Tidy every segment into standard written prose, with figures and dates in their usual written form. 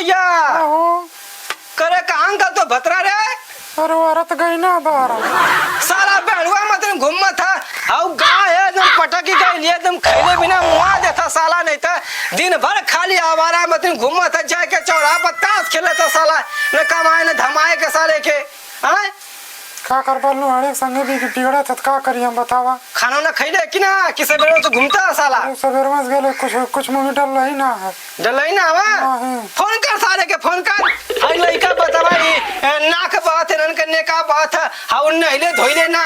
या करे कहां का तो भतरा रे। अरे औरत गई ना बाहर साला बेड़ुआ मत घूम था आउ गाय एकदम पटकी गई लिए एकदम खैले बिना मुआ देता साला नहीं था दिन भर खाली आवारा मत घूम था जाके चौराहा पर ताश खेले था साला न कमाए न धमाए के साले के हैं का कर बालू हड़े संगे भी बिगड़ा था का करिए हम बतावा खाना ना खैले कि ना किसे बेरो तो घूमता साला सवेर में गेले कुछ मुंह डल रही ना है डलई ना वा फोन कर साले के फोन कर आई लइका बतावा नाक बात रन करने का बात हाउ नहिले धोइले ना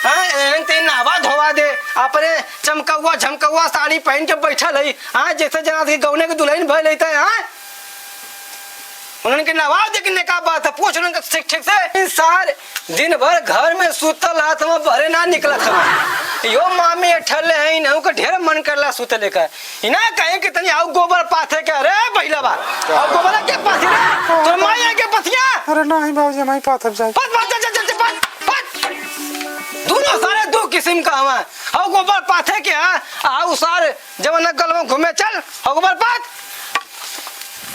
हैं ते नावा धोवा दे अपने चमकौआ झमकौआ साड़ी पहन के बैठल है हां जैसे जना के गौने के दुल्हन भइल है त हां उन्होंने नवाब देखने का बात है पूछ उनका ठीक ठीक से सार दिन भर घर में सुतल हाथ में भरे ना निकला था यो मामी ठल्ले हैं इन्हों को ढेर मन करला सुतले का इना कहे कि तनी आउ गोबर पाथे के अरे पहिला बा और गोबर के पाथे रे तो माया के पथिया अरे नहीं बाबूजी मैं पाथब जाए पत पत पत दोनों सारे दो किस्म का हवा और गोबर पाथे के आउ सार जब न गल में घूमे चल और गोबर पाथ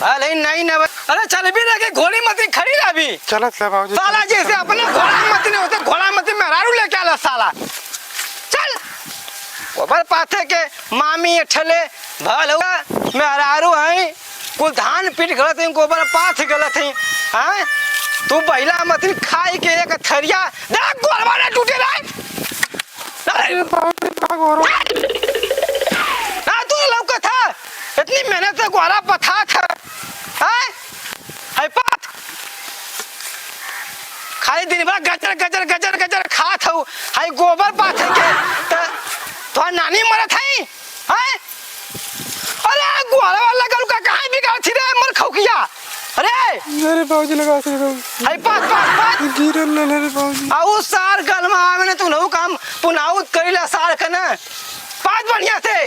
अरे नहीं ना अरे चल भी रह के घोड़ी मत खड़ी रह अभी चलत ले बाबूजी साला जैसे अपना घोड़ा मत नहीं होता घोड़ा मत मेहरारू लेके आला साला चल ऊपर पाथे के मामी ठले भल हुआ मेहरारू है कुल धान पीट गलत है गोबर पाथ गलत है हैं तू पहिला मत खाई के एक थरिया देख गोलवा ना टूटे रे ना तू लौका था इतनी मेहनत से गोला पथा था है पात खाली दिन भर गजर गजर गजर गजर खात हूँ हाई गोबर पात के तो नानी मरत है अरे गोला वाला गल का कहाँ बिगाड़ थी रे मर खौकिया अरे मेरे बाबूजी लगा से हाई पात पात पात गिरल ले रे बाबूजी आउ सार गल में आवे ने तू नहु काम पुनाउत करिला सार के ना पात बढ़िया से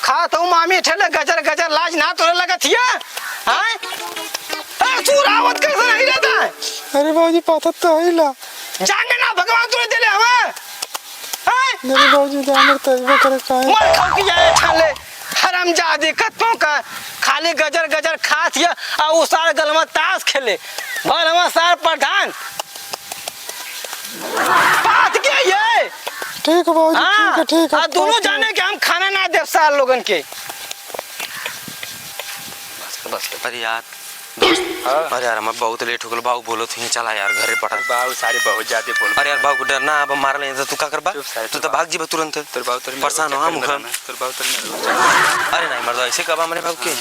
खात हूँ मामी ठेले गजर गजर लाज ना तोरे लगा थिया हैं तू रावत कैसे नहीं रहता अरे बाबूजी पाथत तो हिला जाने ना भगवान तूने दिले हमें हैं मेरे बाबूजी जाने तजबा करे काहे मर खाओ की जाए ठाले हरामजादी कत्तों का खाली गजर गजर खात या आ उसार गल में ताश खेले भर हम सार प्रधान बात क्या ये ठीक है बाबूजी ठीक है दोनों जाने के हम खाना ना दे साल लोगन के बस अरे यार दोस्त अरे यार मैं बहुत लेट हो गया बाबू बोलो तो चला यार घरे पड़ा बाबू सारे बहुत ज्यादा बोल अरे यार बाबू को डरना अब मार ले तो तू क्या करबा तू तो भाग जीबा तुरंत तोर बाबू तोर परेशान हो हम तोर बाबू तोर अरे नहीं मर्द ऐसे कबा मेरे बाबू के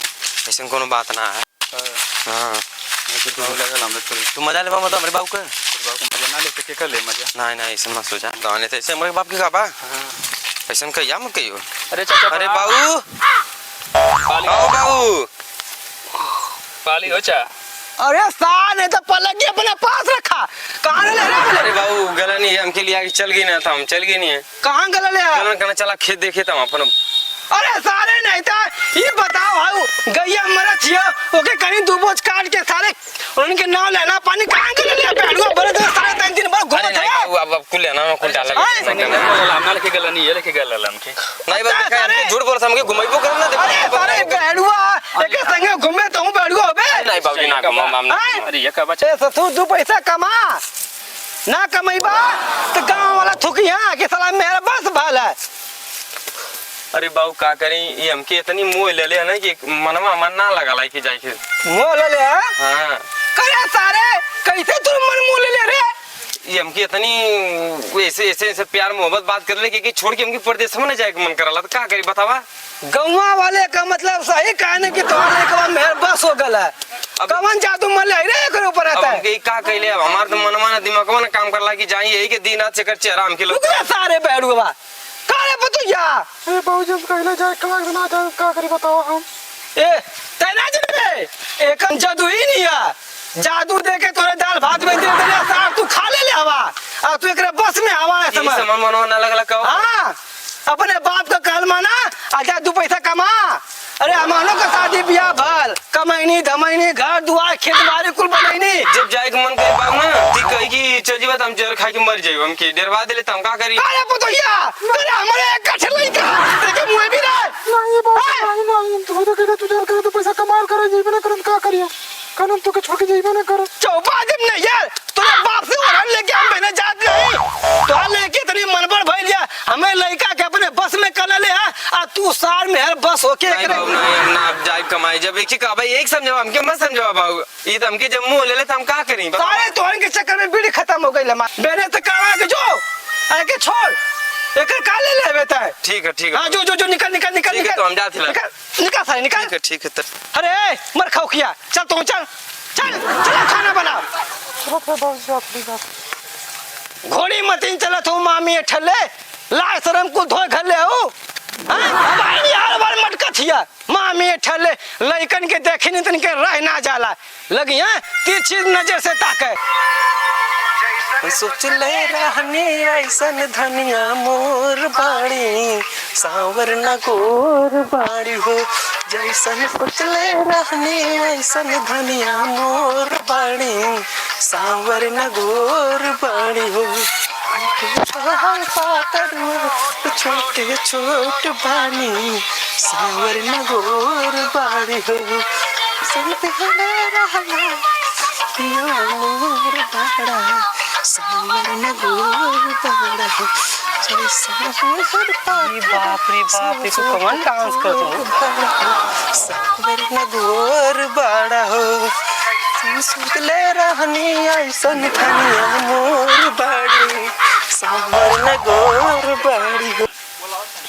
ऐसे कोनो बात ना है हां बाबू लगा हम तू मजा लेबा मत मेरे बाबू के तोर बाबू को मजा ना ले के कर ले मजा नहीं नहीं ऐसे मत सोचा गाने तो ऐसे मेरे बाप के कबा ऐसे कहिया मत कहियो अरे चाचा अरे बाबू आओ बाबू पाली हो चा अरे साल ने तो पलक अपने पास रखा कहाँ ले रहे अरे बाबू गला नहीं है हमके लिए आगे चल गई ना था हम चल गए नहीं है कहाँ गला ले गला कहना चला खेत देखे था अपन अरे सारे नहीं था ये बताओ हाउ गैया मरा थिया ओके कहीं दो बोझ काट के सारे उनके नाव लेना पानी कहाँ गला ले बैठो बड़े दो सारे तीन दिन भर घूमत है अब कुल लेना ना कुल डाला संगे हम लेके गला नहीं है लेके गला हमके नहीं बात है झूठ बोल हमके घुमाइबो करना दे अरे सारे बैठुआ एक संगे घूमे तो हूं बैठुआ होबे नहीं बाबूजी ना कमा मामला अरे ये का बच्चा ससुर दो पैसा कमा ना कमाईबा तो गांव वाला थुकिया के साला मेरा बस भाला अरे बाबू का करी ये हमके इतनी मोह ले ले ना कि मनवा मन ना लगा लाई कि जाई के मोह ले ले हां करे सारे कैसे तू मन मोह ले ले रे ये हमके इतनी ऐसे ऐसे प्यार मोहब्बत बात कर ले कि छोड़ के हमके परदेश में ना जाए के मन करला तो का करी बतावा गौवा वाले का मतलब सही कहने की तोहरे के बाद मेहर बस हो गला कवन जादू मले रे करे ऊपर आता है हमके का कहले हमार तो मनवा ना दिमागवा ना काम करला कि जाई यही के दिन रात चक्कर चेहरा हमके लोग सारे बैठुआ कारे पतुया ए बाबूजी कहले जाए कलक ना जाए का करी बताओ हम ए तैना जने एक जादू ही नहीं है जादू दे के तोरे दाल भात में दे दे साहब तू खा ले हवा और तू एकरे बस में हवा है समझ मनवा ना लगला कहो हां अपने बाप का कहल माना आजा दो पैसा कमा अरे हमारो का शादी ब्याह भल कमाईनी धमाईनी घर दुआर खेत बाड़ी कुल बनाईनी जब जाए के मन करे बाबू ना ती कही कि चल जीवा हम जहर खा के मर जाइबो हमके डरवा देले त हम का करी अरे पतोया तेरे हमरे एक कठ लइका तेरे मुंह भी रे नहीं बाबू नहीं तू तो कहले तू जल करे तो पैसा कमाल करे जीवन ना करन का करियो कानून तो के छोड़ के जीवन ना कर चौपा दिन नहीं यार तोरा बाप से ओरन लेके हम बहने जात नहीं तो लेके तनी मनबर भइल जा हमें लड़का के अपने बस में कल ले आ तू सार में हर बस होके नहीं करे बाबू नहीं हम ना अब जाए कमाई जब एक का भाई एक समझो हमके मत समझो बाबू ये तो हमके जब मुंह ले ले तो हम का करें सारे तोहन के चक्कर में बीड़ी खत्म हो गई लमा बेने तो कावा के जो आके छोड़ एक काले ले बेटा ठीक है हां जो निकल निकल निकल ठीक है, तो हम जाते हैं। निकल सारे निकल ठीक है तो अरे मर खाओ किया चल तू चल खाना बना बाबू जी अपनी बात घोड़ी मतीन चला तू मामी ठल्ले लाय शरम को धोए घर ले हो हां भाई यार बार मटका थिया मामी ठल्ले लइकन के देखे नहीं तन के रह ना जाला लगी है तिरछी नजर से ताके सोच ले रहने ऐसन धनिया मोर बाड़ी सांवर न गोर बाड़ी हो जैसन सोच ले रहने ऐसन धनिया मोर बाड़ी सांवर न गोर बाड़ी हो छोटे छोट बानी सांवर न गोर बाड़ी हो मोर बाड़ा सांवर न गोर बाड़ा हो बाप रे तू कौन डांस कर तू सांवर न गोर बाड़ा हो सुतले रहनी ऐसन धनिया मोर बाड़ी सांवर न गोर बाड़ी हो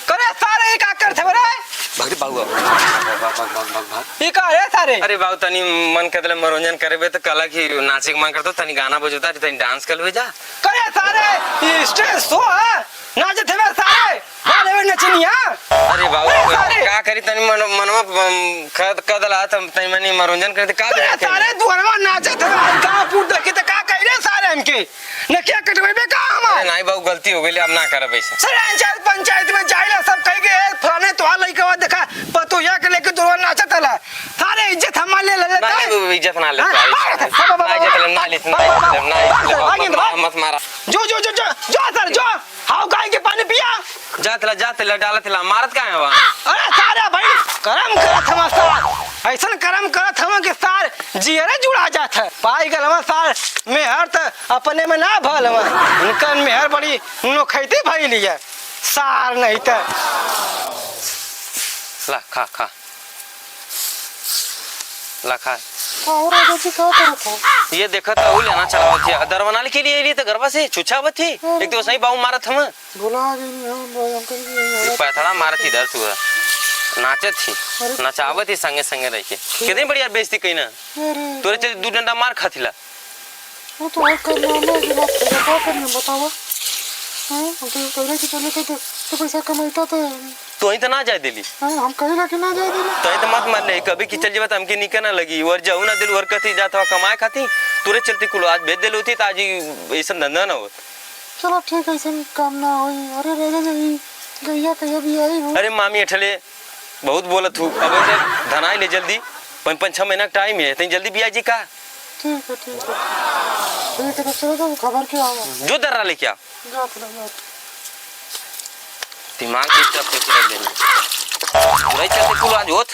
करे सारे का कर थे रे भगरी बाबू भाग ई का रे सारे अरे बाबू तनी मन करले मनोरंजन करबे तो कला की नाचे के मन करतो तनी गाना बजता तनी डांस करबे जा करे सारे ई स्टेज शो है नाचे थे सारे वाले में नचनिया अरे बाबू अरे का करी तनी मनवा कदला तनी मनी मनोरंजन करते का करे सारे दुआरवा नाचे थे का फूट देखे त का कह रे सारे हमके न क्या कटवेबे का हम अरे नहीं बाबू गलती हो गई अब ना करब ऐसे सर पंचायत में जाइला सब कह के फलाने तो लइका देखा पतोया के लेके दुआर नाचत हला सारे इज्जत हम ले ले नहीं इज्जत ना ले इज्जत ना मत मारा जो सर जो हाउ गाय के पानी पिया जातला डालतला मारत का है वहां अरे सारे भाई करम करत हम सार ऐसन करम करत हम के सार जियरे जुड़ा जात है पाई गल हम सार मेहर त अपने में ना भल हम इनकन मेहर बड़ी नोखैती भई लिया सार नहीं त ला खा ला खा और आगे जी क्या करो को ये देखा तो लेना चलावत थी दर बनाने के लिए तो गरबा से छुछावत थी एक तो सही बाबू मारत हम बुला गई हम करेंगे पैथड़ा मारत थी इधर सुरा नाचत थी नचावत थी संगे संगे रह के कितनी बढ़िया बेइज्जती कई ना अरे तोरे चल दू डंडा मार खाथिला वो तो है करना ना कि बात क्या करने बतावा हां तो करे कि चले तो पैसा कमाईता तो ही तो ना जाए दिली हम कहेला कि ना जाए दिली तो ही तो मत मान ले कभी की चल जेबत हमके निके ना लगी और जाऊ ना दिल वर कथी जात कमाए खाती तोरे चलती कुल आज भेज देल होती तो आज ऐसा धंधा ना हो चलो ठीक है ऐसे काम ना होई अरे रह जाई गैया कहिया भी आई हो अरे मामी अठले बहुत बोलत हूँ अब ऐसे धनाई ले जल्दी 5-6 महीना का टाइम है तो जल्दी भी जी का ठीक है ठीक है चलो तो खबर क्या आवा जो दर्रा लेके आ जा दिमाग डिस्टर्ब करके रख देना पूरा चलते कुल आज होत